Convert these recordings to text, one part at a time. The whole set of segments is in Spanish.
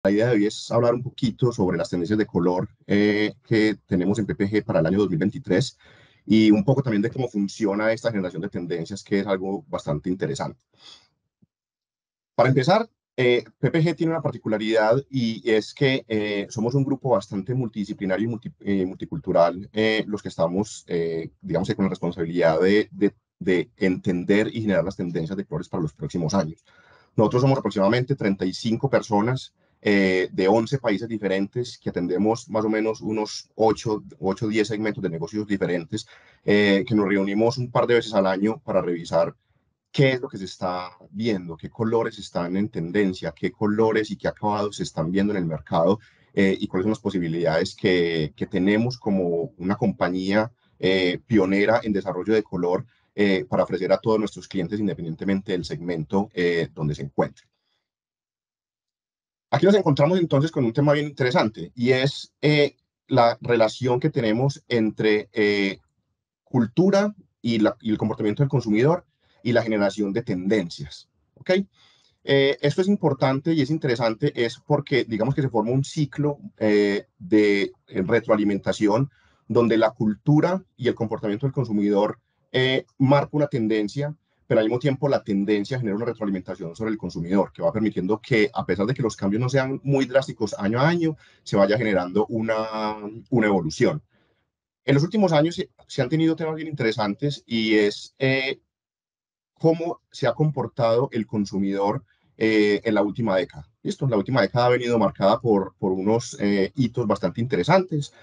La idea de hoy es hablar un poquito sobre las tendencias de color que tenemos en PPG para el año 2023 y un poco también de cómo funciona esta generación de tendencias, que es algo bastante interesante. Para empezar, PPG tiene una particularidad y es que somos un grupo bastante multidisciplinario y multicultural, los que estamos, digamos que con la responsabilidad de entender y generar las tendencias de colores para los próximos años. Nosotros somos aproximadamente 35 personas de 11 países diferentes que atendemos más o menos unos 8 o 10 segmentos de negocios diferentes, que nos reunimos un par de veces al año para revisar qué es lo que se está viendo, qué colores están en tendencia, qué colores y qué acabados se están viendo en el mercado, y cuáles son las posibilidades que tenemos como una compañía pionera en desarrollo de color, para ofrecer a todos nuestros clientes independientemente del segmento donde se encuentren. Aquí nos encontramos entonces con un tema bien interesante y es la relación que tenemos entre cultura y el comportamiento del consumidor y la generación de tendencias. ¿Ok? Esto es importante y es interesante, es porque digamos que se forma un ciclo de retroalimentación donde la cultura y el comportamiento del consumidor marca una tendencia, pero al mismo tiempo la tendencia genera una retroalimentación sobre el consumidor, que va permitiendo que, a pesar de que los cambios no sean muy drásticos año a año, se vaya generando una evolución. En los últimos años se han tenido temas bien interesantes y es cómo se ha comportado el consumidor en la última década. Listo, la última década ha venido marcada por unos hitos bastante interesantes.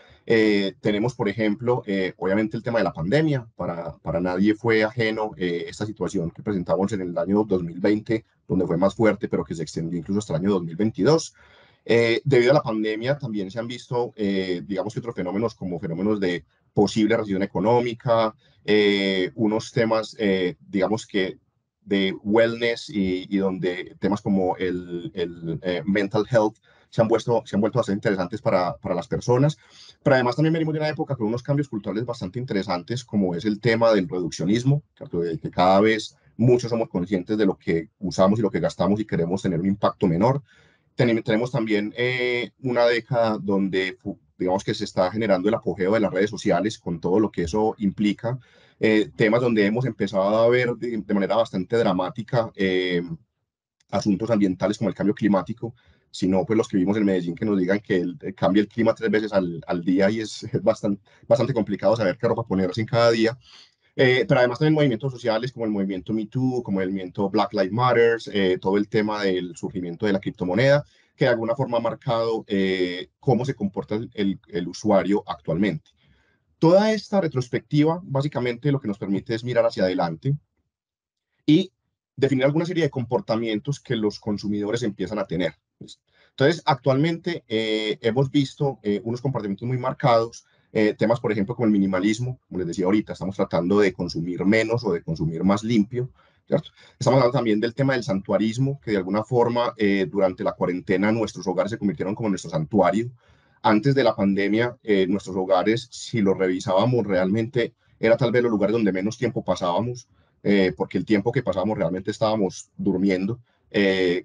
Tenemos, por ejemplo, obviamente el tema de la pandemia. Para nadie fue ajeno esta situación que presentamos en el año 2020, donde fue más fuerte, pero que se extendió incluso hasta el año 2022. Debido a la pandemia también se han visto, digamos que otros fenómenos como fenómenos de posible recesión económica, unos temas, digamos que de wellness y donde temas como el mental health se han vuelto bastante interesantes para las personas. Pero además también venimos de una época con unos cambios culturales bastante interesantes, como es el tema del reduccionismo, que cada vez muchos somos conscientes de lo que usamos y lo que gastamos y queremos tener un impacto menor. Tenemos también una década donde, digamos que se está generando el apogeo de las redes sociales con todo lo que eso implica, temas donde hemos empezado a ver de manera bastante dramática asuntos ambientales como el cambio climático, sino pues los que vivimos en Medellín que nos digan que cambia el clima 3 veces al día y es bastante complicado saber qué ropa ponerse en cada día. Pero además también movimientos sociales como el movimiento Me Too, como el movimiento Black Lives Matter, todo el tema del surgimiento de la criptomoneda, que de alguna forma ha marcado cómo se comporta el usuario actualmente. Toda esta retrospectiva básicamente lo que nos permite es mirar hacia adelante y definir alguna serie de comportamientos que los consumidores empiezan a tener. Entonces, actualmente hemos visto unos comportamientos muy marcados, temas, por ejemplo, como el minimalismo, como les decía ahorita, estamos tratando de consumir menos o de consumir más limpio, ¿cierto? Estamos hablando también del tema del santuarismo, que de alguna forma durante la cuarentena nuestros hogares se convirtieron como nuestro santuario. Antes de la pandemia, nuestros hogares, si los revisábamos realmente, era tal vez los lugares donde menos tiempo pasábamos, porque el tiempo que pasábamos realmente estábamos durmiendo.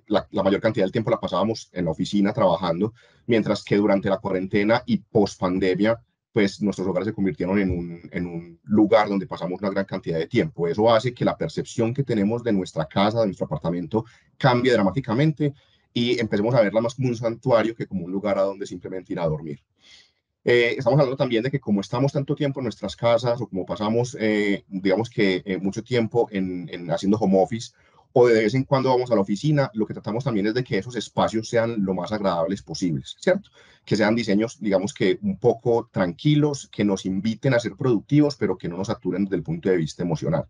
La mayor cantidad del tiempo la pasábamos en la oficina trabajando, mientras que durante la cuarentena y post pandemia, pues nuestros hogares se convirtieron en un lugar donde pasamos una gran cantidad de tiempo. Eso hace que la percepción que tenemos de nuestra casa, de nuestro apartamento, cambie dramáticamente y empecemos a verla más como un santuario que como un lugar a donde simplemente ir a dormir. Estamos hablando también de que como estamos tanto tiempo en nuestras casas o como pasamos, digamos que mucho tiempo en haciendo home office o de vez en cuando vamos a la oficina, lo que tratamos también es de que esos espacios sean lo más agradables posibles, ¿cierto? Que sean diseños, digamos que un poco tranquilos, que nos inviten a ser productivos, pero que no nos saturen desde el punto de vista emocional.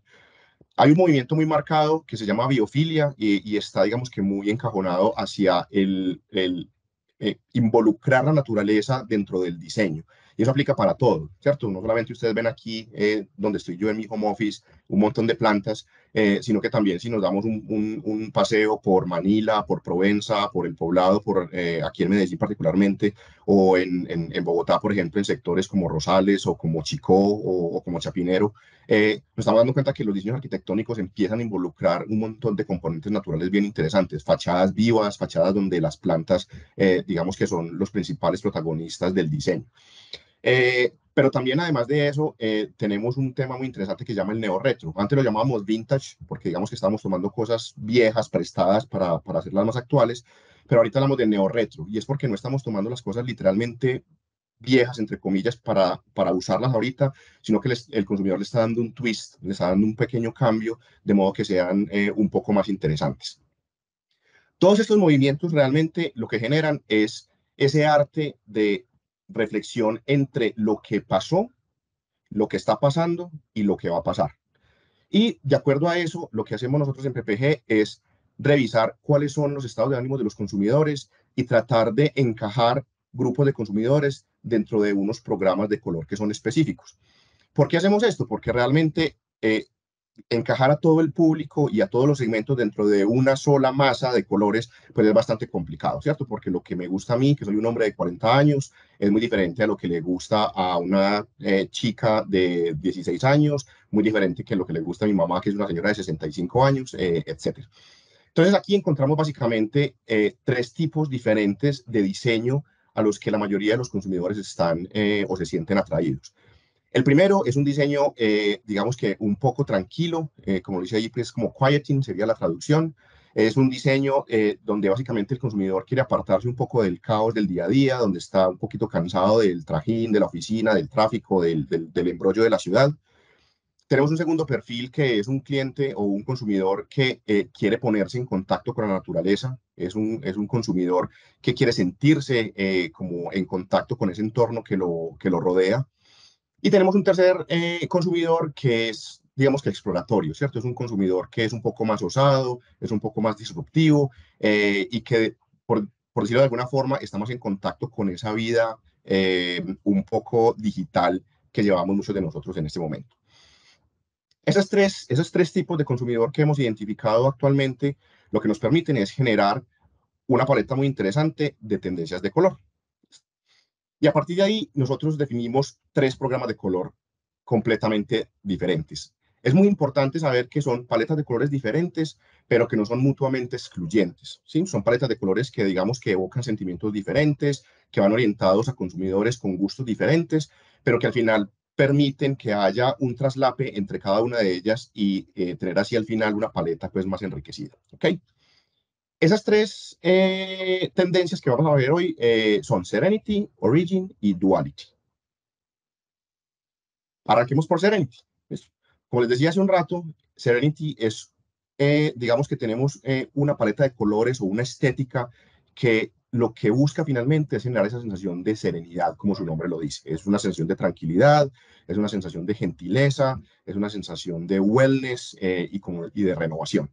Hay un movimiento muy marcado que se llama biofilia y está, digamos que muy encajonado hacia el involucrar la naturaleza dentro del diseño. Y eso aplica para todo, ¿cierto? No solamente ustedes ven aquí donde estoy yo en mi home office, un montón de plantas, sino que también si nos damos un paseo por Manila, por Provenza, por el Poblado, aquí en Medellín particularmente, o en Bogotá, por ejemplo, en sectores como Rosales o como Chicó o como Chapinero, nos estamos dando cuenta que los diseños arquitectónicos empiezan a involucrar un montón de componentes naturales bien interesantes, fachadas vivas, fachadas donde las plantas, digamos que son los principales protagonistas del diseño. Pero también, además de eso, tenemos un tema muy interesante que se llama el neorretro. Antes lo llamábamos vintage, porque digamos que estábamos tomando cosas viejas, prestadas para hacerlas más actuales, pero ahorita hablamos de neorretro, y es porque no estamos tomando las cosas literalmente viejas, entre comillas, para usarlas ahorita, sino que el consumidor le está dando un twist, le está dando un pequeño cambio, de modo que sean un poco más interesantes. Todos estos movimientos realmente lo que generan es ese arte de reflexión entre lo que pasó, lo que está pasando y lo que va a pasar. Y de acuerdo a eso, lo que hacemos nosotros en PPG es revisar cuáles son los estados de ánimo de los consumidores y tratar de encajar grupos de consumidores dentro de unos programas de color que son específicos. ¿Por qué hacemos esto? Porque realmente encajar a todo el público y a todos los segmentos dentro de una sola masa de colores, pues es bastante complicado, ¿cierto? Porque lo que me gusta a mí, que soy un hombre de 40 años, es muy diferente a lo que le gusta a una chica de 16 años, muy diferente que lo que le gusta a mi mamá, que es una señora de 65 años, etcétera. Entonces aquí encontramos básicamente tres tipos diferentes de diseño a los que la mayoría de los consumidores están o se sienten atraídos. El primero es un diseño, digamos que un poco tranquilo, como lo dice ahí, pues como quieting sería la traducción. Es un diseño donde básicamente el consumidor quiere apartarse un poco del caos del día a día, donde está un poquito cansado del trajín, de la oficina, del tráfico, del embrollo de la ciudad. Tenemos un segundo perfil que es un cliente o un consumidor que quiere ponerse en contacto con la naturaleza. Es un consumidor que quiere sentirse como en contacto con ese entorno que lo rodea. Y tenemos un tercer consumidor que es, digamos que exploratorio, ¿cierto? Es un consumidor que es un poco más osado, es un poco más disruptivo y que, por decirlo de alguna forma, está más en contacto con esa vida un poco digital que llevamos muchos de nosotros en este momento. Esos tres tipos de consumidor que hemos identificado actualmente, lo que nos permiten es generar una paleta muy interesante de tendencias de color. Y a partir de ahí, nosotros definimos tres programas de color completamente diferentes. Es muy importante saber que son paletas de colores diferentes, pero que no son mutuamente excluyentes, ¿sí? Son paletas de colores que digamos que evocan sentimientos diferentes, que van orientados a consumidores con gustos diferentes, pero que al final permiten que haya un traslape entre cada una de ellas y tener así al final una paleta pues más enriquecida, ¿ok? Esas tres tendencias que vamos a ver hoy son Serenity, Origin y Duality. Arranquemos por Serenity. ¿Listo? Como les decía hace un rato, Serenity es, digamos que tenemos una paleta de colores o una estética que lo que busca finalmente es generar esa sensación de serenidad, como su nombre lo dice. Es una sensación de tranquilidad, es una sensación de gentileza, es una sensación de wellness y de renovación.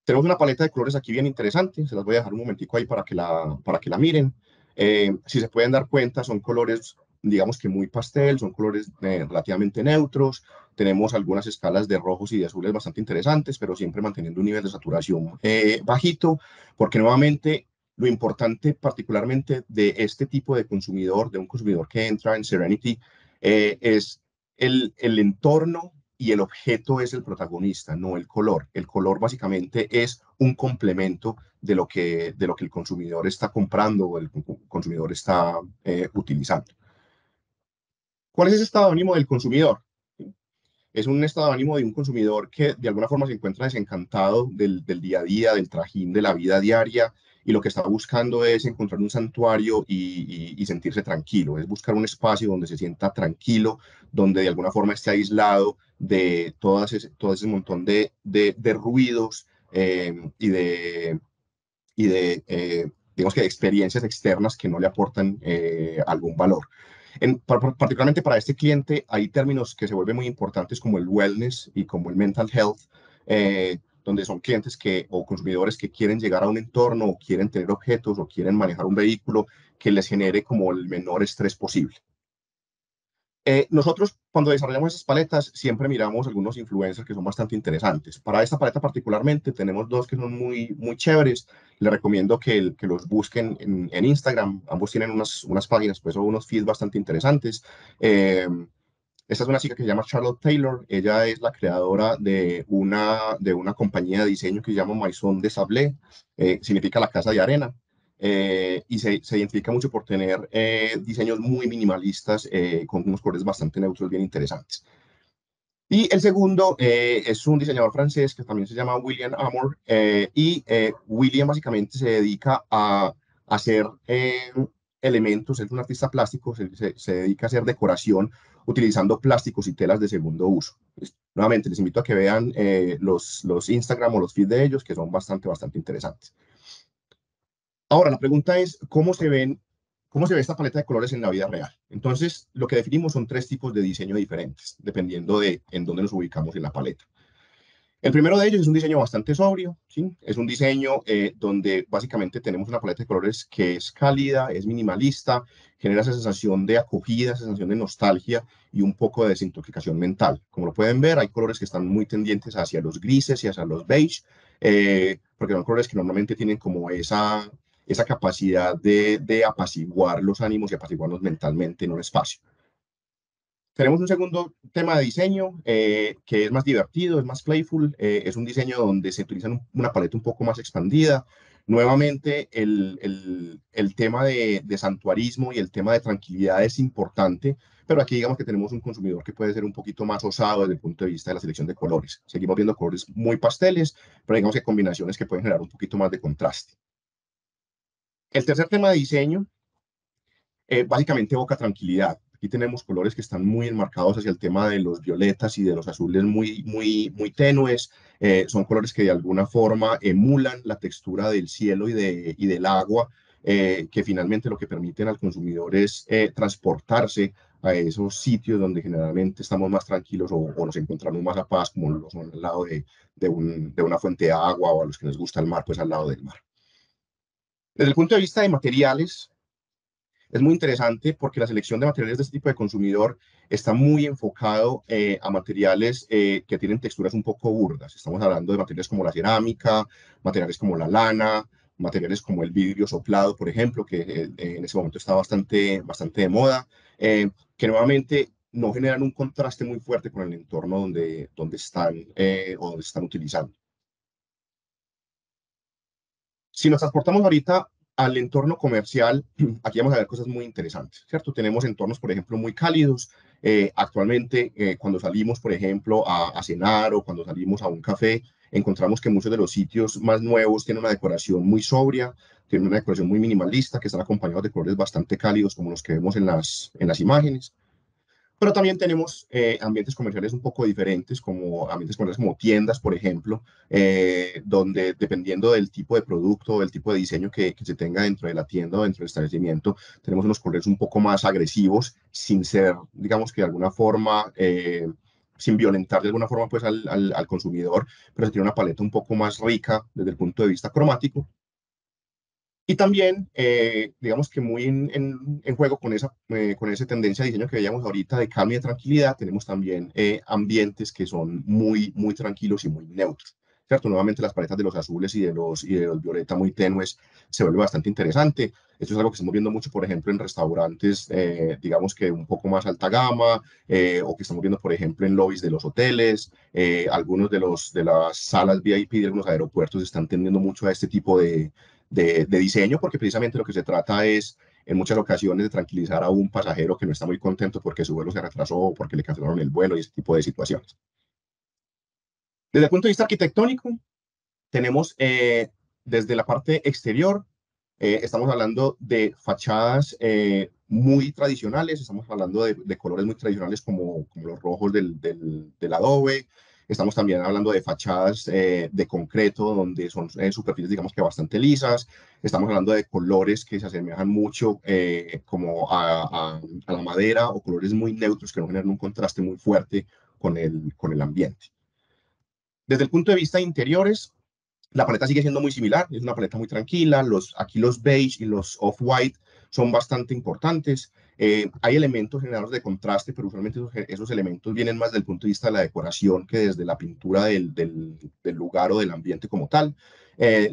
Tenemos una paleta de colores aquí bien interesante, se las voy a dejar un momentico ahí para que la miren. Si se pueden dar cuenta, son colores, digamos que muy pastel, son colores relativamente neutros. Tenemos algunas escalas de rojos y de azules bastante interesantes, pero siempre manteniendo un nivel de saturación bajito, porque nuevamente lo importante particularmente de este tipo de consumidor, de un consumidor que entra en Serenity, es el entorno y el objeto es el protagonista, no el color. El color básicamente es un complemento de lo que el consumidor está comprando o el consumidor está utilizando. ¿Cuál es ese estado de ánimo del consumidor? Es un estado de ánimo de un consumidor que de alguna forma se encuentra desencantado del día a día, del trajín de la vida diaria, y lo que está buscando es encontrar un santuario y sentirse tranquilo, es buscar un espacio donde se sienta tranquilo, donde de alguna forma esté aislado de todo ese montón de ruidos y de digamos que, experiencias externas que no le aportan algún valor. Particularmente para este cliente hay términos que se vuelven muy importantes como el wellness y como el mental health, donde son clientes o consumidores que quieren llegar a un entorno o quieren tener objetos o quieren manejar un vehículo que les genere como el menor estrés posible. Nosotros, cuando desarrollamos esas paletas, siempre miramos algunos influencers que son bastante interesantes. Para esta paleta particularmente, tenemos dos que son muy, muy chéveres. Les recomiendo que los busquen en Instagram. Ambos tienen unas páginas, pues, o unos feeds bastante interesantes. Eh, Esta es una chica que se llama Charlotte Taylor. Ella es la creadora de una compañía de diseño que se llama Maison de Sablé. Significa la casa de arena. Y se identifica mucho por tener diseños muy minimalistas con unos colores bastante neutros bien interesantes. Y el segundo es un diseñador francés que también se llama William Amor. William básicamente se dedica a hacer elementos, es un artista plástico, se dedica a hacer decoración utilizando plásticos y telas de segundo uso. Pues, nuevamente, les invito a que vean los Instagram o los feeds de ellos, que son bastante, bastante interesantes. Ahora, la pregunta es, cómo se ve esta paleta de colores en la vida real? Entonces, lo que definimos son tres tipos de diseño diferentes, dependiendo de en dónde nos ubicamos en la paleta. El primero de ellos es un diseño bastante sobrio, ¿sí? Es un diseño donde básicamente tenemos una paleta de colores que es cálida, es minimalista, genera esa sensación de acogida, esa sensación de nostalgia y un poco de desintoxicación mental. Como lo pueden ver, hay colores que están muy tendientes hacia los grises y hacia los beige, porque son colores que normalmente tienen como esa capacidad de apaciguar los ánimos y apaciguarnos mentalmente en un espacio. Tenemos un segundo tema de diseño que es más divertido, es más playful, es un diseño donde se utiliza una paleta un poco más expandida. Nuevamente, el tema de santuarismo y el tema de tranquilidad es importante, pero aquí digamos que tenemos un consumidor que puede ser un poquito más osado desde el punto de vista de la selección de colores. Seguimos viendo colores muy pasteles, pero digamos que combinaciones que pueden generar un poquito más de contraste. El tercer tema de diseño básicamente evoca tranquilidad. Aquí tenemos colores que están muy enmarcados hacia el tema de los violetas y de los azules muy, muy, muy tenues. Son colores que de alguna forma emulan la textura del cielo y del agua, que finalmente lo que permiten al consumidor es transportarse a esos sitios donde generalmente estamos más tranquilos o nos encontramos más a paz, como lo son al lado de una fuente de agua o a los que les gusta el mar, pues al lado del mar. Desde el punto de vista de materiales, es muy interesante porque la selección de materiales de este tipo de consumidor está muy enfocado a materiales que tienen texturas un poco burdas. Estamos hablando de materiales como la cerámica, materiales como la lana, materiales como el vidrio soplado, por ejemplo, que en ese momento está bastante, bastante de moda, que nuevamente no generan un contraste muy fuerte con el entorno donde están o donde se están utilizando. Si nos transportamos ahorita al entorno comercial, aquí vamos a ver cosas muy interesantes, ¿cierto? Tenemos entornos, por ejemplo, muy cálidos. Actualmente, cuando salimos, por ejemplo, a cenar o cuando salimos a un café, encontramos que muchos de los sitios más nuevos tienen una decoración muy sobria, tienen una decoración muy minimalista, que están acompañados de colores bastante cálidos, como los que vemos en las imágenes. Pero también tenemos ambientes comerciales un poco diferentes, como ambientes comerciales como tiendas, por ejemplo, donde dependiendo del tipo de producto, del tipo de diseño que se tenga dentro de la tienda o dentro del establecimiento, tenemos unos colores un poco más agresivos, sin ser, digamos que de alguna forma, sin violentar de alguna forma pues al consumidor, pero se tiene una paleta un poco más rica desde el punto de vista cromático y también, digamos que muy en juego con esa tendencia de diseño que veíamos ahorita de calma y de tranquilidad, tenemos también ambientes que son muy, muy tranquilos y muy neutros. ¿Cierto? Nuevamente las paletas de los azules y de los violeta muy tenues se vuelve bastante interesante. Esto es algo que estamos viendo mucho, por ejemplo, en restaurantes, digamos que un poco más alta gama, o que estamos viendo, por ejemplo, en lobbies de los hoteles. Algunos de las salas VIP de algunos aeropuertos están tendiendo mucho a este tipo de diseño, porque precisamente lo que se trata es, en muchas ocasiones, de tranquilizar a un pasajero que no está muy contento porque su vuelo se retrasó o porque le cancelaron el vuelo y ese tipo de situaciones. Desde el punto de vista arquitectónico, tenemos desde la parte exterior, estamos hablando de fachadas muy tradicionales, estamos hablando de colores muy tradicionales como los rojos del adobe. Estamos también hablando de fachadas de concreto, donde son superficies, digamos que bastante lisas. Estamos hablando de colores que se asemejan mucho como a la madera o colores muy neutros que no generan un contraste muy fuerte con el ambiente. Desde el punto de vista de interiores, la paleta sigue siendo muy similar, es una paleta muy tranquila. Aquí los beige y los off-white son bastante importantes. Hay elementos generadores de contraste, pero usualmente esos elementos vienen más desde el punto de vista de la decoración que desde la pintura del lugar o del ambiente como tal,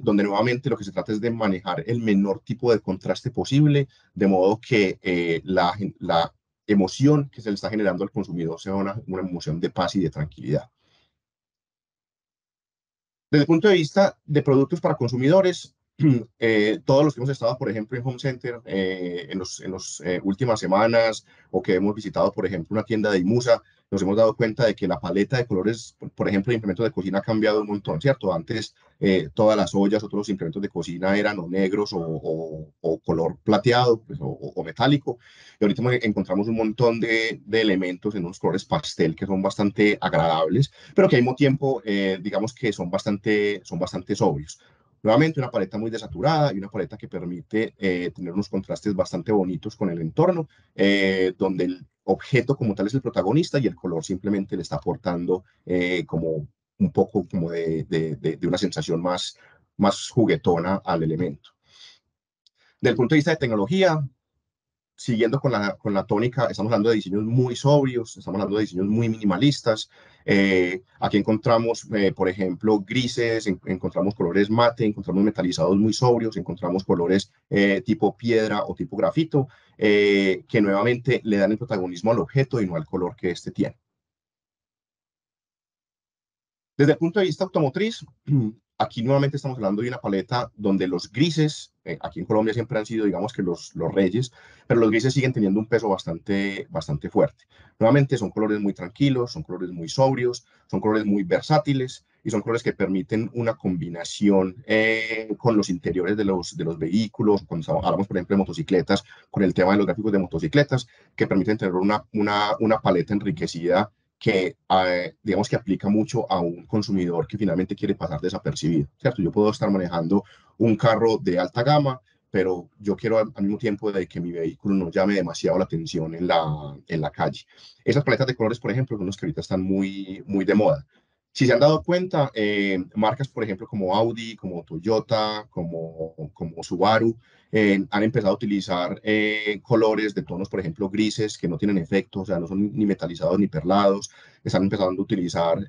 donde nuevamente lo que se trata es de manejar el menor tipo de contraste posible, de modo que la emoción que se le está generando al consumidor sea una emoción de paz y de tranquilidad. Desde el punto de vista de productos para consumidores, todos los que hemos estado, por ejemplo, en Home Center en las últimas semanas o que hemos visitado, por ejemplo, una tienda de Imusa, nos hemos dado cuenta de que la paleta de colores, por ejemplo, de implementos de cocina ha cambiado un montón, ¿cierto? Antes todas las ollas o todos los implementos de cocina eran o negros o color plateado pues, o metálico. Y ahorita encontramos un montón de elementos en unos colores pastel que son bastante agradables, pero que al mismo tiempo, digamos que son bastante sobrios. Nuevamente, una paleta muy desaturada y una paleta que permite tener unos contrastes bastante bonitos con el entorno, donde el objeto como tal es el protagonista y el color simplemente le está aportando como un poco como de una sensación más juguetona al elemento. Desde el punto de vista de tecnología, siguiendo con la tónica, estamos hablando de diseños muy sobrios, estamos hablando de diseños muy minimalistas. Aquí encontramos, por ejemplo, grises, encontramos colores mate, encontramos metalizados muy sobrios, encontramos colores tipo piedra o tipo grafito, que nuevamente le dan el protagonismo al objeto y no al color que éste tiene. Desde el punto de vista automotriz, aquí nuevamente estamos hablando de una paleta donde los grises, aquí en Colombia siempre han sido, digamos que los reyes, pero los grises siguen teniendo un peso bastante fuerte. Nuevamente son colores muy tranquilos, son colores muy sobrios, son colores muy versátiles y son colores que permiten una combinación con los interiores de los vehículos, cuando hablamos, por ejemplo, de motocicletas, con el tema de los gráficos de motocicletas, que permiten tener una paleta enriquecida que, digamos que aplica mucho a un consumidor que finalmente quiere pasar desapercibido, ¿cierto? Yo puedo estar manejando un carro de alta gama, pero yo quiero al mismo tiempo de que mi vehículo no llame demasiado la atención en la calle. Esas paletas de colores, por ejemplo, son las que ahorita están muy de moda. Si se han dado cuenta, marcas, por ejemplo, como Audi, como Toyota, como Subaru, han empezado a utilizar colores de tonos, por ejemplo, grises, que no tienen efecto, o sea, no son ni metalizados ni perlados. Están empezando a utilizar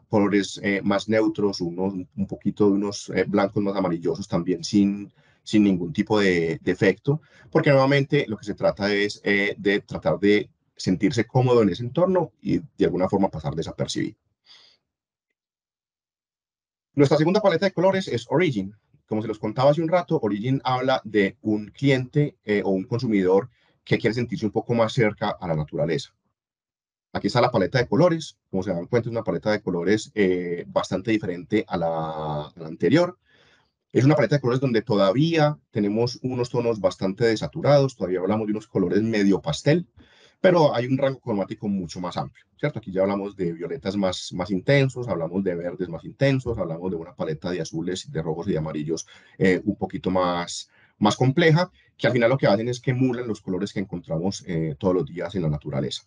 colores más neutros, un poquito de unos blancos más amarillosos también sin ningún tipo de efecto, porque nuevamente lo que se trata es de tratar de sentirse cómodo en ese entorno y de alguna forma pasar desapercibido. Nuestra segunda paleta de colores es Origin. Como se los contaba hace un rato, Origin habla de un cliente o un consumidor que quiere sentirse un poco más cerca a la naturaleza. Aquí está la paleta de colores. Como se dan cuenta, es una paleta de colores bastante diferente a la anterior. Es una paleta de colores donde todavía tenemos unos tonos bastante desaturados, todavía hablamos de unos colores medio pastel, pero hay un rango cromático mucho más amplio, ¿cierto? Aquí ya hablamos de violetas más intensos, hablamos de verdes más intensos, hablamos de una paleta de azules, de rojos y de amarillos un poquito más compleja, que al final lo que hacen es que emulan los colores que encontramos todos los días en la naturaleza.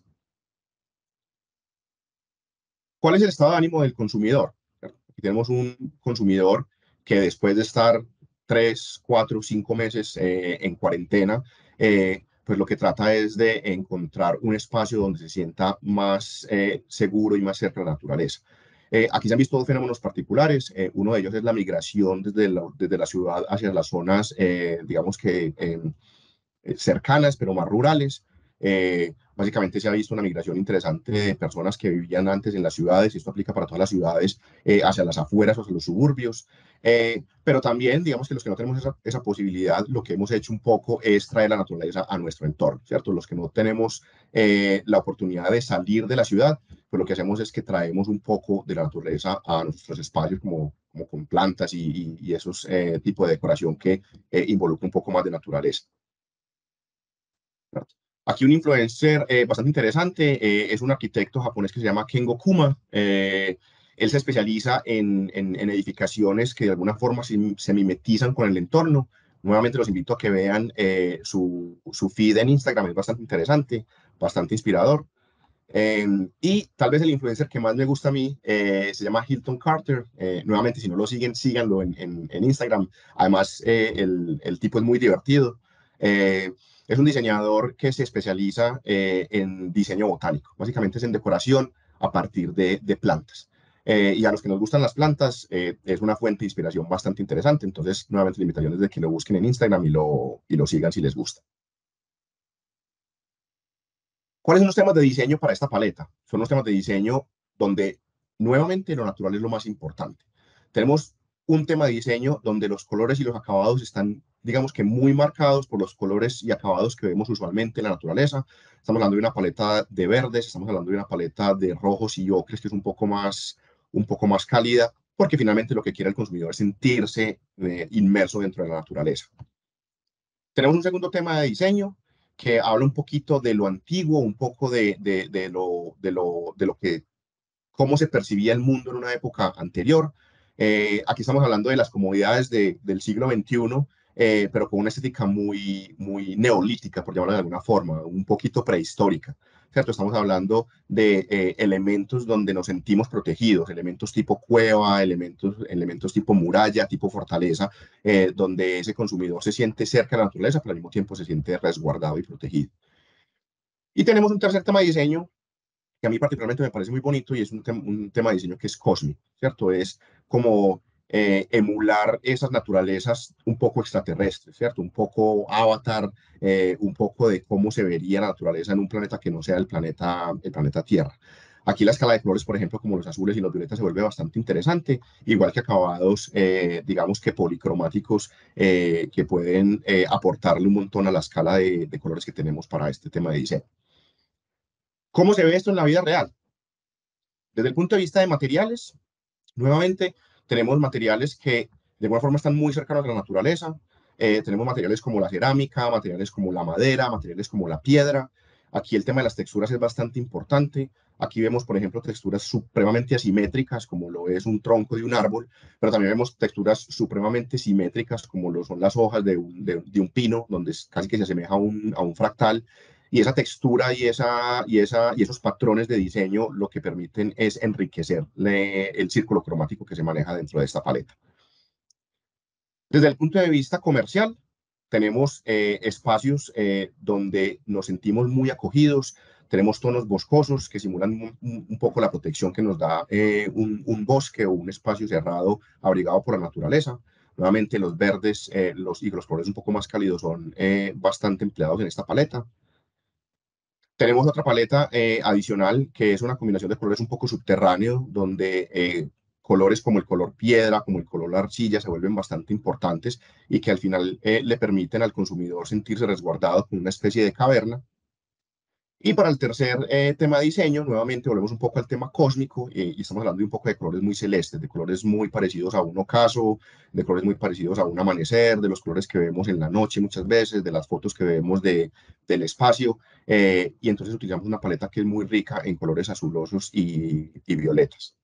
¿Cuál es el estado de ánimo del consumidor? Aquí tenemos un consumidor que después de estar 3, 4, 5 meses en cuarentena, pues lo que trata es de encontrar un espacio donde se sienta más seguro y más cerca de la naturaleza. Aquí se han visto dos fenómenos particulares. Uno de ellos es la migración desde la ciudad hacia las zonas, digamos que cercanas, pero más rurales. Básicamente se ha visto una migración interesante de personas que vivían antes en las ciudades, y esto aplica para todas las ciudades, hacia las afueras o hacia los suburbios. Pero también, digamos que los que no tenemos esa posibilidad, lo que hemos hecho un poco es traer la naturaleza a nuestro entorno, ¿cierto? Los que no tenemos la oportunidad de salir de la ciudad, pues lo que hacemos es que traemos un poco de la naturaleza a nuestros espacios, como con plantas y esos tipos de decoración que involucra un poco más de naturaleza. Aquí un influencer bastante interesante es un arquitecto japonés que se llama Kengo Kuma. Él se especializa en edificaciones que de alguna forma se mimetizan con el entorno. Nuevamente los invito a que vean su feed en Instagram, es bastante interesante, bastante inspirador. Y tal vez el influencer que más me gusta a mí se llama Hilton Carter. Nuevamente, si no lo siguen, síganlo en Instagram. Además, el tipo es muy divertido. Es un diseñador que se especializa en diseño botánico. Básicamente es en decoración a partir de plantas. Y a los que nos gustan las plantas, es una fuente de inspiración bastante interesante. Entonces, nuevamente, la invitación es de que lo busquen en Instagram y lo sigan si les gusta. ¿Cuáles son los temas de diseño para esta paleta? Son los temas de diseño donde nuevamente lo natural es lo más importante. Tenemos un tema de diseño donde los colores y los acabados están, digamos que muy marcados por los colores y acabados que vemos usualmente en la naturaleza. Estamos hablando de una paleta de verdes, estamos hablando de una paleta de rojos y ocres que es un poco más cálida, porque finalmente lo que quiere el consumidor es sentirse inmerso dentro de la naturaleza. Tenemos un segundo tema de diseño que habla un poquito de lo antiguo, un poco de lo que, cómo se percibía el mundo en una época anterior. Aquí estamos hablando de las comodidades del siglo XXI, pero con una estética muy, muy neolítica, por llamarlo de alguna forma, un poquito prehistórica. ¿Cierto? Estamos hablando de elementos donde nos sentimos protegidos, elementos tipo cueva, elementos tipo muralla, tipo fortaleza, donde ese consumidor se siente cerca de la naturaleza, pero al mismo tiempo se siente resguardado y protegido. Y tenemos un tercer tema de diseño que a mí particularmente me parece muy bonito y es un tema de diseño que es cósmico, ¿cierto? Es como emular esas naturalezas un poco extraterrestres, ¿cierto? Un poco avatar, un poco de cómo se vería la naturaleza en un planeta que no sea el planeta Tierra. Aquí la escala de colores, por ejemplo, como los azules y los violetas, se vuelve bastante interesante, igual que acabados, digamos que policromáticos, que pueden aportarle un montón a la escala de colores que tenemos para este tema de diseño. ¿Cómo se ve esto en la vida real? Desde el punto de vista de materiales, nuevamente tenemos materiales que de alguna forma están muy cercanos a la naturaleza. Tenemos materiales como la cerámica, materiales como la madera, materiales como la piedra. Aquí el tema de las texturas es bastante importante. Aquí vemos, por ejemplo, texturas supremamente asimétricas, como lo es un tronco de un árbol, pero también vemos texturas supremamente simétricas, como lo son las hojas de un pino, donde casi que se asemeja a un fractal. Y esa textura y esos patrones de diseño lo que permiten es enriquecer el círculo cromático que se maneja dentro de esta paleta. Desde el punto de vista comercial, tenemos espacios donde nos sentimos muy acogidos, tenemos tonos boscosos que simulan un poco la protección que nos da un bosque o un espacio cerrado abrigado por la naturaleza. Nuevamente, los verdes y los colores un poco más cálidos son bastante empleados en esta paleta. Tenemos otra paleta adicional que es una combinación de colores un poco subterráneo, donde colores como el color piedra, como el color arcilla se vuelven bastante importantes y que al final le permiten al consumidor sentirse resguardado con una especie de caverna. Y para el tercer tema de diseño, nuevamente volvemos un poco al tema cósmico y estamos hablando de un poco de colores muy celestes, de colores muy parecidos a un ocaso, de colores muy parecidos a un amanecer, de los colores que vemos en la noche muchas veces, de las fotos que vemos del espacio. Y entonces utilizamos una paleta que es muy rica en colores azulosos y violetas.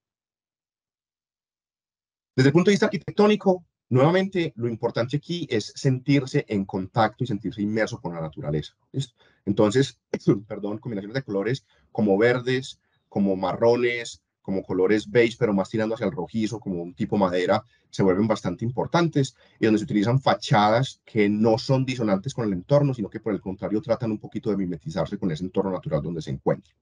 Desde el punto de vista arquitectónico, nuevamente lo importante aquí es sentirse en contacto y sentirse inmerso con la naturaleza. ¿Listo? Entonces, perdón, combinaciones de colores como verdes, como marrones, como colores beige, pero más tirando hacia el rojizo, como un tipo madera, se vuelven bastante importantes y donde se utilizan fachadas que no son disonantes con el entorno, sino que por el contrario tratan un poquito de mimetizarse con ese entorno natural donde se encuentran.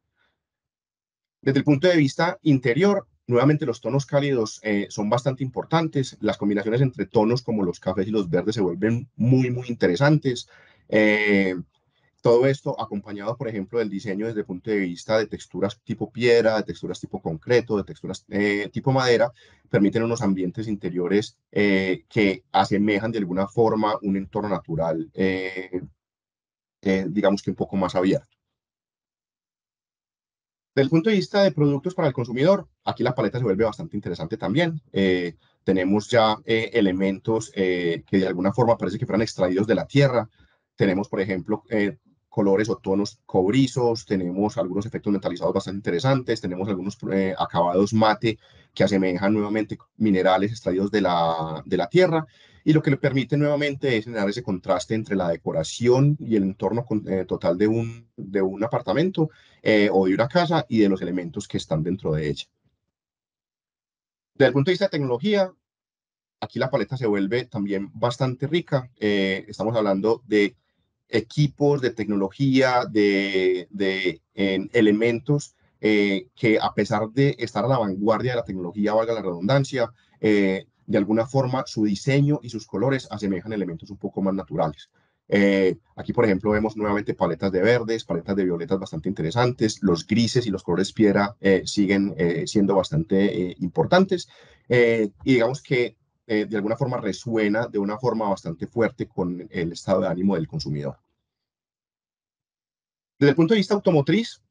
Desde el punto de vista interior, nuevamente los tonos cálidos son bastante importantes. Las combinaciones entre tonos como los cafés y los verdes se vuelven muy, muy interesantes. Eh, Todo esto acompañado, por ejemplo, del diseño desde el punto de vista de texturas tipo piedra, de texturas tipo concreto, de texturas tipo madera, permiten unos ambientes interiores que asemejan de alguna forma un entorno natural, digamos que un poco más abierto. Desde el punto de vista de productos para el consumidor, aquí la paleta se vuelve bastante interesante también. Tenemos ya elementos que de alguna forma parece que fueran extraídos de la tierra. Tenemos, por ejemplo, colores o tonos cobrizos, tenemos algunos efectos metalizados bastante interesantes, tenemos algunos acabados mate que asemejan nuevamente minerales extraídos de la tierra y lo que le permite nuevamente es generar ese contraste entre la decoración y el entorno total de un apartamento o de una casa y de los elementos que están dentro de ella. Desde el punto de vista de tecnología, aquí la paleta se vuelve también bastante rica. Estamos hablando de equipos, de tecnología, de elementos que a pesar de estar a la vanguardia de la tecnología, valga la redundancia, de alguna forma su diseño y sus colores asemejan elementos un poco más naturales. Aquí, por ejemplo, vemos nuevamente paletas de verdes, paletas de violetas bastante interesantes. Los grises y los colores piedra siguen siendo bastante importantes. Y digamos que de alguna forma resuena de una forma bastante fuerte con el estado de ánimo del consumidor. Desde el punto de vista automotriz,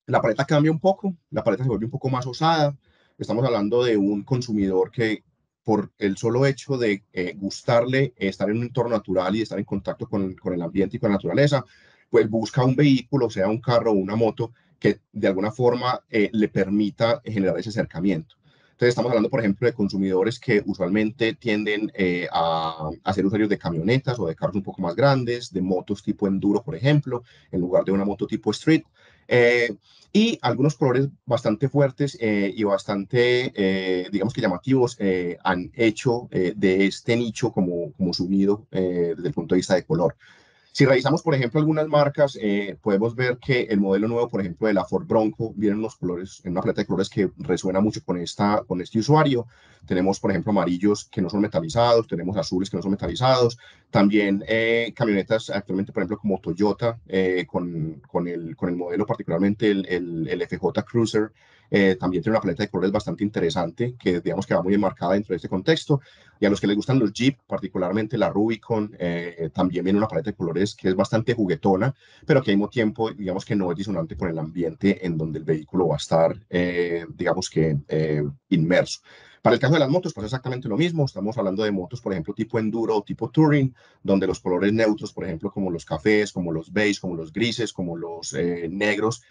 la paleta cambia un poco, la paleta se vuelve un poco más osada. Estamos hablando de un consumidor que por el solo hecho de gustarle estar en un entorno natural y estar en contacto con el ambiente y con la naturaleza, pues busca un vehículo, sea un carro o una moto, que de alguna forma le permita generar ese acercamiento. Entonces estamos hablando, por ejemplo, de consumidores que usualmente tienden a ser usuarios de camionetas o de carros un poco más grandes, de motos tipo enduro, por ejemplo, en lugar de una moto tipo street. Eh, y algunos colores bastante fuertes y bastante, digamos que llamativos, han hecho de este nicho como su nido desde el punto de vista de color. Si revisamos, por ejemplo, algunas marcas, podemos ver que el modelo nuevo, por ejemplo, de la Ford Bronco, viene en unos colores, en una paleta de colores que resuena mucho con este usuario. Tenemos, por ejemplo, amarillos que no son metalizados, tenemos azules que no son metalizados. También camionetas actualmente, por ejemplo, como Toyota, con el modelo particularmente el FJ Cruiser, también tiene una paleta de colores bastante interesante que digamos que va muy enmarcada dentro de este contexto. Y a los que les gustan los Jeep, particularmente la Rubicon, también viene una paleta de colores que es bastante juguetona, pero que al mismo tiempo, digamos que no es disonante con el ambiente en donde el vehículo va a estar, digamos que, inmerso. Para el caso de las motos, pues exactamente lo mismo. Estamos hablando de motos, por ejemplo, tipo enduro o tipo touring, donde los colores neutros, por ejemplo, como los cafés, como los beige, como los grises, como los negros,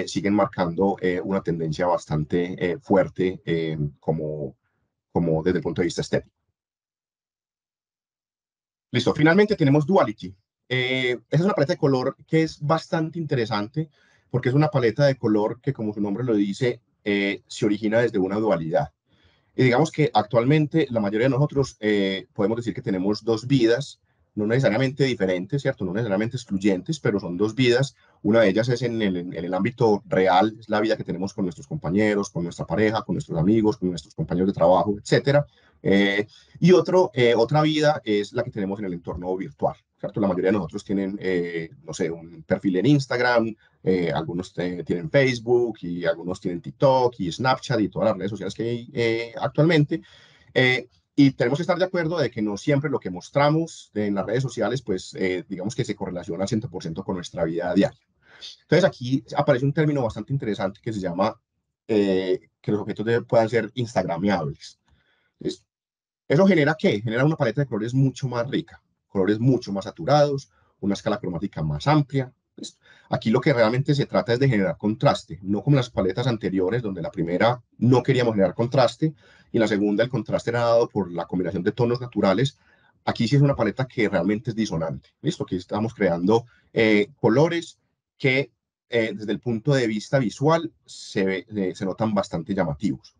siguen marcando una tendencia bastante fuerte como desde el punto de vista estético. Listo, finalmente tenemos Duality. Esa es una paleta de color que es bastante interesante porque es una paleta de color que, como su nombre lo dice, se origina desde una dualidad. Y digamos que actualmente la mayoría de nosotros podemos decir que tenemos dos vidas, no necesariamente diferentes, ¿cierto? No necesariamente excluyentes, pero son dos vidas. Una de ellas es en el ámbito real, es la vida que tenemos con nuestros compañeros, con nuestra pareja, con nuestros amigos, con nuestros compañeros de trabajo, etcétera. Y otra vida es la que tenemos en el entorno virtual, ¿cierto? La mayoría de nosotros tienen, no sé, un perfil en Instagram, algunos tienen Facebook y algunos tienen TikTok y Snapchat y todas las redes sociales que hay actualmente. Y tenemos que estar de acuerdo de que no siempre lo que mostramos en las redes sociales, pues digamos que se correlaciona al 100% con nuestra vida diaria. Entonces aquí aparece un término bastante interesante que se llama que los objetos puedan ser instagramiables. ¿Listo? ¿Eso genera qué? Genera una paleta de colores mucho más rica, colores mucho más saturados, una escala cromática más amplia. ¿Listo? Aquí lo que realmente se trata es de generar contraste, no como las paletas anteriores, donde la primera no queríamos generar contraste y la segunda el contraste era dado por la combinación de tonos naturales. Aquí sí es una paleta que realmente es disonante. ¿Listo? Aquí estamos creando colores que desde el punto de vista visual se notan bastante llamativos.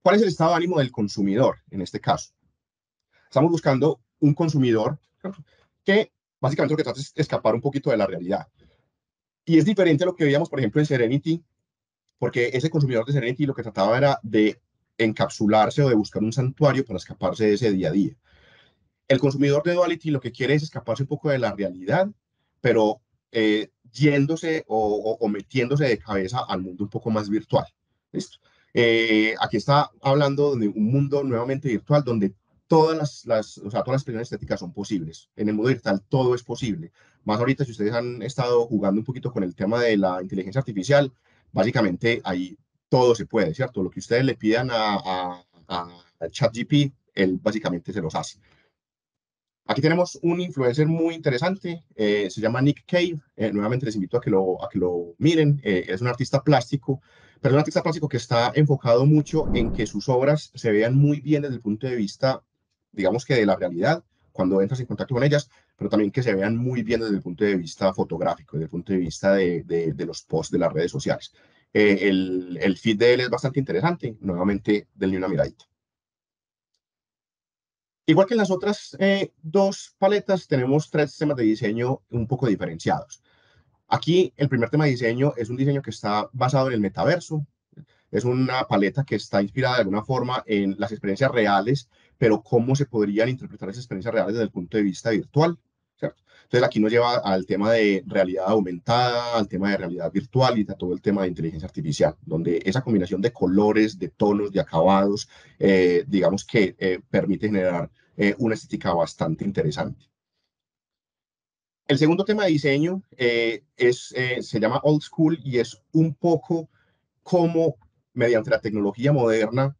¿Cuál es el estado de ánimo del consumidor en este caso? Estamos buscando un consumidor que básicamente lo que trata es escapar un poquito de la realidad. Y es diferente a lo que veíamos, por ejemplo, en Serenity, porque ese consumidor de Serenity lo que trataba era de encapsularse o de buscar un santuario para escaparse de ese día a día. El consumidor de Duality lo que quiere es escaparse un poco de la realidad, pero yéndose o metiéndose de cabeza al mundo un poco más virtual. ¿Listo? Aquí está hablando de un mundo nuevamente virtual donde o sea, todas las expresiones estéticas son posibles. En el mundo virtual todo es posible. Más ahorita, si ustedes han estado jugando un poquito con el tema de la inteligencia artificial, básicamente ahí todo se puede, ¿cierto? Lo que ustedes le pidan a ChatGPT, él básicamente se los hace. Aquí tenemos un influencer muy interesante, se llama Nick Cave. Nuevamente les invito a que lo miren. Es un artista plástico, pero es un artista plástico que está enfocado mucho en que sus obras se vean muy bien desde el punto de vista, digamos que de la realidad, cuando entras en contacto con ellas, pero también que se vean muy bien desde el punto de vista fotográfico, desde el punto de vista de los posts de las redes sociales. El feed de él es bastante interesante. Nuevamente, denle una miradita. Igual que en las otras dos paletas, tenemos tres sistemas de diseño un poco diferenciados. Aquí, el primer tema de diseño es un diseño que está basado en el metaverso. Es una paleta que está inspirada de alguna forma en las experiencias reales, pero cómo se podrían interpretar esas experiencias reales desde el punto de vista virtual, ¿cierto? Entonces aquí nos lleva al tema de realidad aumentada, al tema de realidad virtual y a todo el tema de inteligencia artificial, donde esa combinación de colores, de tonos, de acabados, digamos que permite generar una estética bastante interesante. El segundo tema de diseño se llama Old School y es un poco cómo mediante la tecnología moderna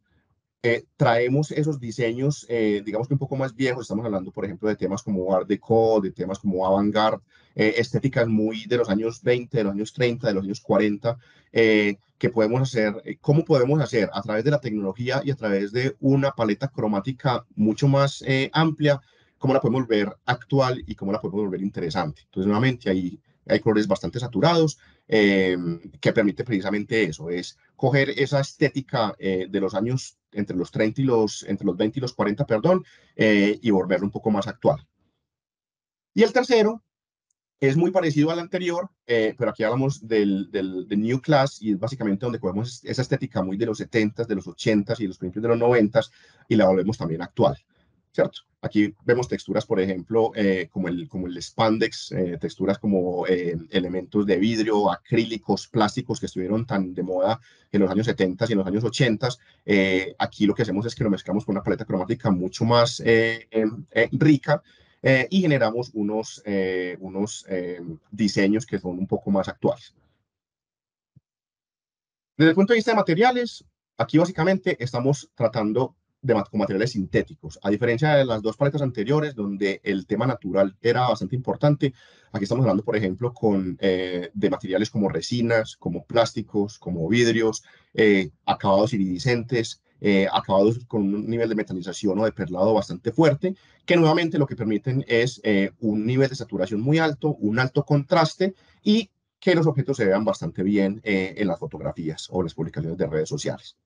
traemos esos diseños, digamos que un poco más viejos. Estamos hablando, por ejemplo, de temas como Art Deco, de temas como Avant-Garde, estéticas muy de los años 20, de los años 30, de los años 40, que podemos hacer, cómo podemos hacer a través de la tecnología y a través de una paleta cromática mucho más amplia, cómo la podemos volver actual y cómo la podemos volver interesante. Entonces, nuevamente, hay colores bastante saturados, que permite precisamente eso, es coger esa estética de los años entre los 20 y los 40, perdón, y volverlo un poco más actual. Y el tercero es muy parecido al anterior, pero aquí hablamos del New Class y es básicamente donde cogemos esa estética muy de los 70s, de los 80s y los principios de los 90s y la volvemos también actual, ¿cierto? Aquí vemos texturas, por ejemplo, como el spandex, texturas como elementos de vidrio, acrílicos, plásticos que estuvieron tan de moda en los años 70s y en los años 80s. Aquí lo que hacemos es que lo mezclamos con una paleta cromática mucho más rica y generamos unos diseños que son un poco más actuales. Desde el punto de vista de materiales, aquí básicamente estamos tratando con materiales sintéticos. A diferencia de las dos paletas anteriores, donde el tema natural era bastante importante, aquí estamos hablando, por ejemplo, de materiales como resinas, como plásticos, como vidrios, acabados iridiscentes, acabados con un nivel de metalización o de perlado bastante fuerte, que nuevamente lo que permiten es un nivel de saturación muy alto, un alto contraste y que los objetos se vean bastante bien en las fotografías o en las publicaciones de redes sociales.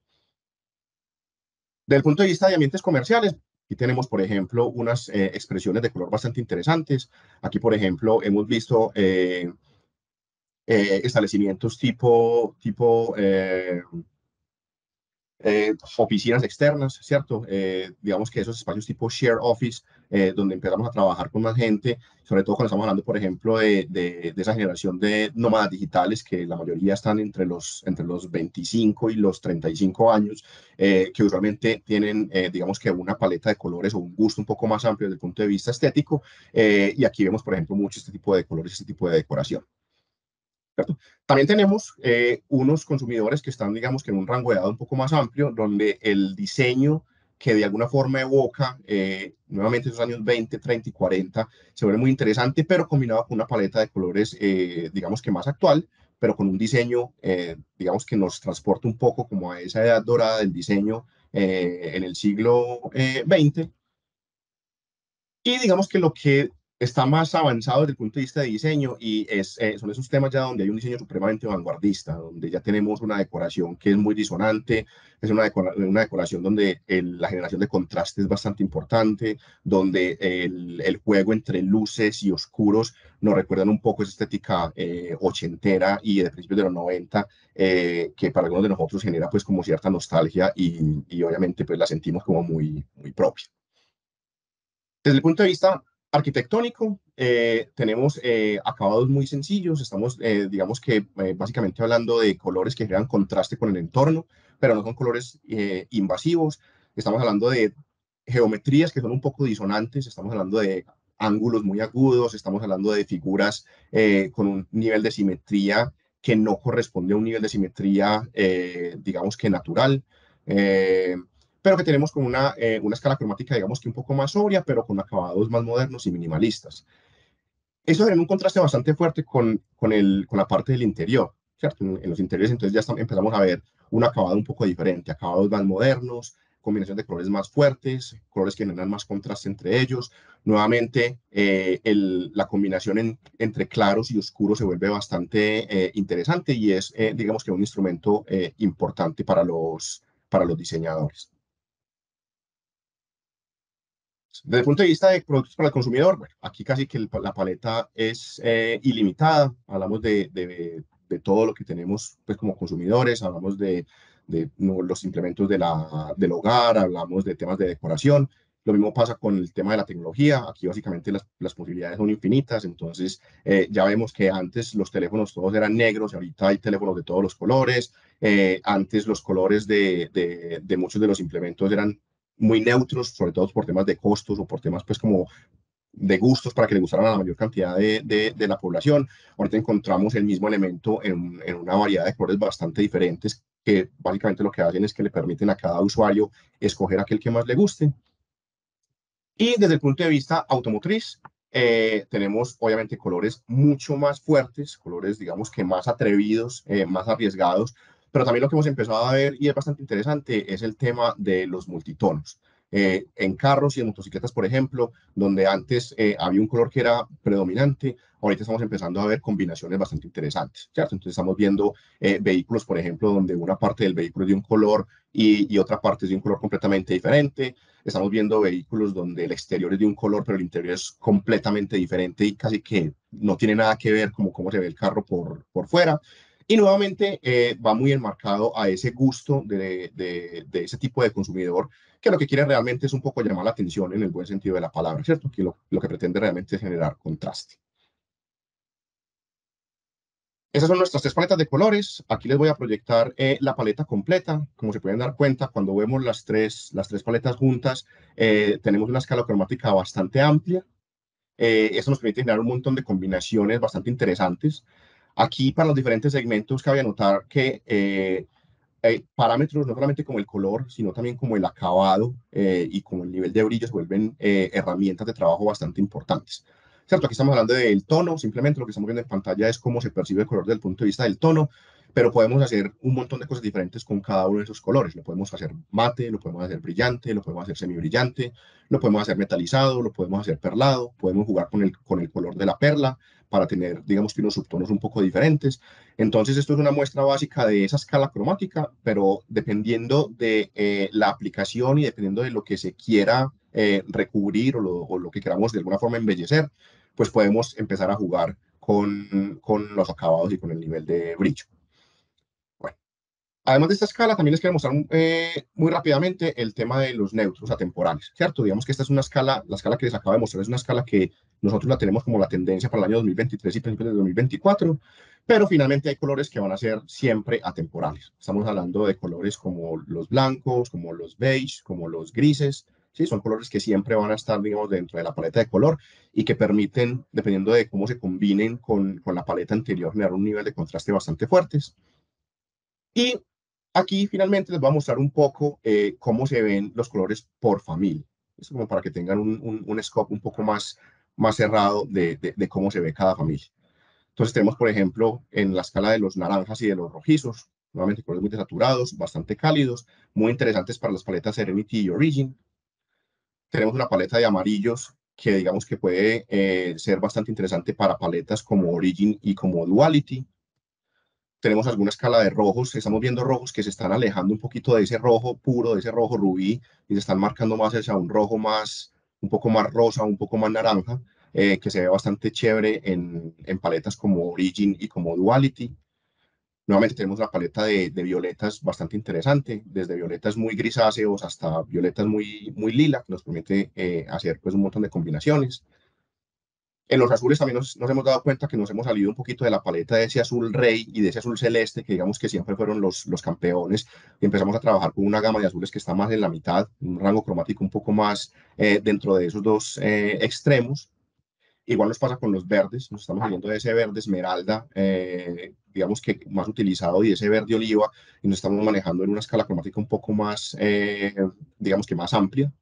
Desde el punto de vista de ambientes comerciales, aquí tenemos, por ejemplo, unas expresiones de color bastante interesantes. Aquí, por ejemplo, hemos visto establecimientos oficinas externas, ¿cierto? Digamos que esos espacios tipo share office, donde empezamos a trabajar con más gente, sobre todo cuando estamos hablando, por ejemplo, de esa generación de nómadas digitales, que la mayoría están entre los 25 y los 35 años, que usualmente tienen, digamos que una paleta de colores o un gusto un poco más amplio desde el punto de vista estético, y aquí vemos, por ejemplo, mucho este tipo de colores, este tipo de decoración. ¿Cierto? También tenemos unos consumidores que están, digamos, que en un rango de edad un poco más amplio, donde el diseño que de alguna forma evoca nuevamente esos años 20, 30 y 40 se vuelve muy interesante, pero combinado con una paleta de colores, digamos que más actual, pero con un diseño, digamos, que nos transporta un poco como a esa edad dorada del diseño en el siglo XX. Y digamos que lo que está más avanzado desde el punto de vista de diseño son esos temas ya donde hay un diseño supremamente vanguardista, donde ya tenemos una decoración que es muy disonante, es una decoración donde la generación de contraste es bastante importante, donde el juego entre luces y oscuros nos recuerdan un poco esa estética ochentera y de principios de los 90, que para algunos de nosotros genera pues como cierta nostalgia y obviamente pues la sentimos como muy, muy propia. Desde el punto de vista arquitectónico, tenemos acabados muy sencillos. Estamos, digamos que, básicamente hablando de colores que crean contraste con el entorno, pero no son colores invasivos. Estamos hablando de geometrías que son un poco disonantes. Estamos hablando de ángulos muy agudos. Estamos hablando de figuras con un nivel de simetría que no corresponde a un nivel de simetría, digamos que natural. Eh, pero que tenemos con una escala cromática, digamos que un poco más sobria, pero con acabados más modernos y minimalistas. Eso tiene un contraste bastante fuerte con la parte del interior, ¿cierto? En los interiores entonces empezamos a ver un acabado un poco diferente, acabados más modernos, combinación de colores más fuertes, colores que generan más contraste entre ellos. Nuevamente, la combinación entre claros y oscuros se vuelve bastante interesante y es, digamos que, un instrumento importante para los diseñadores. Desde el punto de vista de productos para el consumidor, bueno, aquí casi que la paleta es ilimitada. Hablamos de todo lo que tenemos pues, como consumidores, hablamos de no, los implementos del hogar, hablamos de temas de decoración. Lo mismo pasa con el tema de la tecnología. Aquí básicamente las posibilidades son infinitas. Entonces, ya vemos que antes los teléfonos todos eran negros y ahorita hay teléfonos de todos los colores. Antes los colores de muchos de los implementos eran muy neutros, sobre todo por temas de costos o por temas pues como de gustos para que le gustaran a la mayor cantidad de la población. Ahorita encontramos el mismo elemento en una variedad de colores bastante diferentes que básicamente lo que hacen es que le permiten a cada usuario escoger aquel que más le guste. Y desde el punto de vista automotriz, tenemos obviamente colores mucho más fuertes, colores digamos que más atrevidos, más arriesgados, pero también lo que hemos empezado a ver y es bastante interesante es el tema de los multitonos. En carros y en motocicletas, por ejemplo, donde antes había un color que era predominante, ahorita estamos empezando a ver combinaciones bastante interesantes, ¿cierto? Entonces estamos viendo vehículos, por ejemplo, donde una parte del vehículo es de un color y otra parte es de un color completamente diferente. Estamos viendo vehículos donde el exterior es de un color, pero el interior es completamente diferente y casi que no tiene nada que ver como cómo se ve el carro por fuera. Y nuevamente va muy enmarcado a ese gusto de ese tipo de consumidor que lo que quiere realmente es un poco llamar la atención en el buen sentido de la palabra, ¿cierto? Que lo que pretende realmente es generar contraste. Esas son nuestras tres paletas de colores. Aquí les voy a proyectar la paleta completa. Como se pueden dar cuenta, cuando vemos las tres paletas juntas, tenemos una escala cromática bastante amplia. Eso nos permite generar un montón de combinaciones bastante interesantes. Aquí, para los diferentes segmentos, cabe notar que hay parámetros no solamente como el color, sino también como el acabado y como el nivel de brillo se vuelven herramientas de trabajo bastante importantes. ¿Cierto? Aquí estamos hablando del tono, simplemente lo que estamos viendo en pantalla es cómo se percibe el color desde el punto de vista del tono, pero podemos hacer un montón de cosas diferentes con cada uno de esos colores. Lo podemos hacer mate, lo podemos hacer brillante, lo podemos hacer semibrillante, lo podemos hacer metalizado, lo podemos hacer perlado, podemos jugar con el color de la perla para tener, digamos que unos subtonos un poco diferentes. Entonces, esto es una muestra básica de esa escala cromática, pero dependiendo de la aplicación y dependiendo de lo que se quiera recubrir o lo que queramos de alguna forma embellecer, pues podemos empezar a jugar con los acabados y con el nivel de brillo. Bueno, además de esta escala, también les quiero mostrar muy rápidamente el tema de los neutros atemporales, ¿cierto? Digamos que esta es una escala, la escala que les acabo de mostrar es una escala que nosotros la tenemos como la tendencia para el año 2023 y principios de 2024, pero finalmente hay colores que van a ser siempre atemporales. Estamos hablando de colores como los blancos, como los beige, como los grises, ¿sí? Son colores que siempre van a estar, digamos, dentro de la paleta de color y que permiten, dependiendo de cómo se combinen con la paleta anterior, generar un nivel de contraste bastante fuertes. Y aquí finalmente les voy a mostrar un poco cómo se ven los colores por familia. Esto como para que tengan un scope un poco más cerrado de cómo se ve cada familia. Entonces tenemos, por ejemplo, en la escala de los naranjas y de los rojizos, nuevamente colores muy desaturados, bastante cálidos, muy interesantes para las paletas Serenity y Origin. Tenemos una paleta de amarillos que digamos que puede ser bastante interesante para paletas como Origin y como Duality. Tenemos alguna escala de rojos, estamos viendo rojos que se están alejando un poquito de ese rojo puro, de ese rojo rubí, y se están marcando más hacia un rojo un poco más rosa, un poco más naranja, que se ve bastante chévere en paletas como Origin y como Duality. Nuevamente tenemos una paleta de violetas bastante interesante, desde violetas muy grisáceos hasta violetas muy lila, que nos permite hacer pues, un montón de combinaciones. En los azules también nos hemos dado cuenta que nos hemos salido un poquito de la paleta de ese azul rey y de ese azul celeste, que digamos que siempre fueron los campeones, y empezamos a trabajar con una gama de azules que está más en la mitad, un rango cromático un poco más dentro de esos dos extremos. Igual nos pasa con los verdes, nos estamos saliendo de ese verde esmeralda, digamos que más utilizado, y ese verde oliva, y nos estamos manejando en una escala cromática un poco más, digamos que más amplia.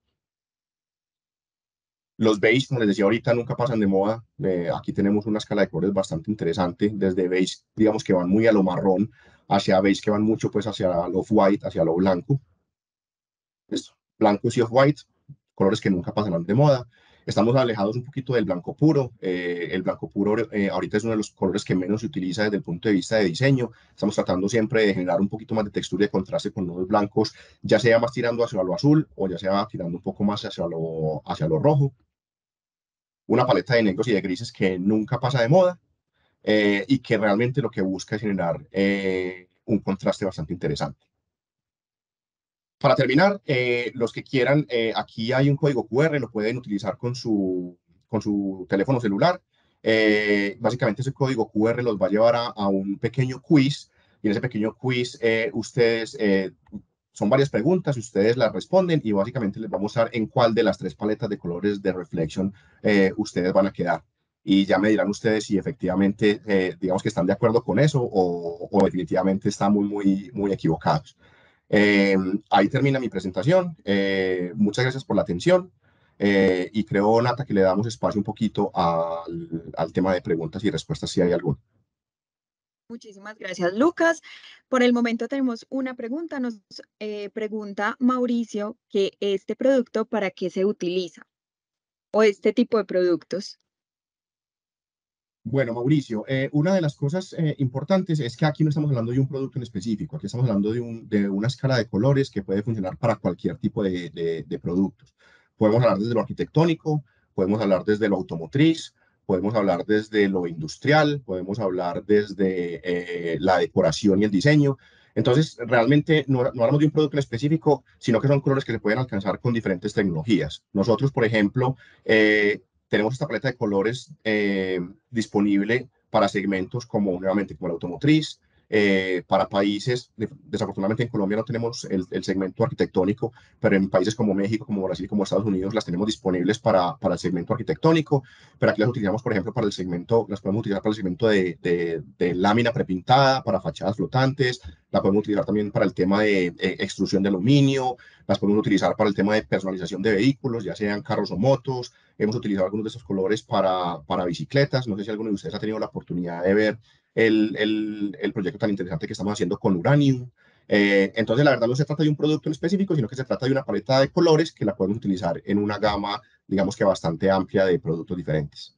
Los beige, como les decía ahorita, nunca pasan de moda. Aquí tenemos una escala de colores bastante interesante, desde beige, digamos que van muy a lo marrón, hacia beige que van mucho pues hacia lo off-white, hacia lo blanco. Esto, blancos y off-white, colores que nunca pasarán de moda. Estamos alejados un poquito del blanco puro. El blanco puro ahorita es uno de los colores que menos se utiliza desde el punto de vista de diseño. Estamos tratando siempre de generar un poquito más de textura y de contraste con los blancos, ya sea más tirando hacia lo azul o ya sea tirando un poco más hacia lo rojo. Una paleta de negros y de grises que nunca pasa de moda y que realmente lo que busca es generar un contraste bastante interesante. Para terminar, los que quieran, aquí hay un código QR, lo pueden utilizar con su teléfono celular. Básicamente ese código QR los va a llevar a un pequeño quiz y en ese pequeño quiz ustedes, son varias preguntas, ustedes las responden y básicamente les va a mostrar en cuál de las tres paletas de colores de Reflection ustedes van a quedar. Y ya me dirán ustedes si efectivamente, digamos que están de acuerdo con eso o definitivamente están muy equivocados. Ahí termina mi presentación. Muchas gracias por la atención. Y creo, Nata, que le damos espacio un poquito al tema de preguntas y respuestas, si hay alguna. Muchísimas gracias, Lucas. Por el momento tenemos una pregunta. Nos pregunta Mauricio que este producto, ¿para qué se utiliza? O este tipo de productos. Bueno, Mauricio, una de las cosas importantes es que aquí no estamos hablando de un producto en específico, aquí estamos hablando de una escala de colores que puede funcionar para cualquier tipo de productos. Podemos hablar desde lo arquitectónico, podemos hablar desde lo automotriz, podemos hablar desde lo industrial, podemos hablar desde la decoración y el diseño. Entonces, realmente no hablamos de un producto en específico, sino que son colores que se pueden alcanzar con diferentes tecnologías. Nosotros, por ejemplo, tenemos esta paleta de colores disponible para segmentos como nuevamente como la automotriz, para países, desafortunadamente en Colombia no tenemos el segmento arquitectónico, pero en países como México, como Brasil, como Estados Unidos las tenemos disponibles para el segmento arquitectónico, pero aquí las utilizamos, por ejemplo, para el segmento, las podemos utilizar para el segmento de lámina prepintada, para fachadas flotantes, la podemos utilizar también para el tema de extrusión de aluminio, las podemos utilizar para el tema de personalización de vehículos, ya sean carros o motos. Hemos utilizado algunos de esos colores para bicicletas. No sé si alguno de ustedes ha tenido la oportunidad de ver el proyecto tan interesante que estamos haciendo con Uranium. Entonces, la verdad no se trata de un producto en específico, sino que se trata de una paleta de colores que la podemos utilizar en una gama, digamos que bastante amplia de productos diferentes.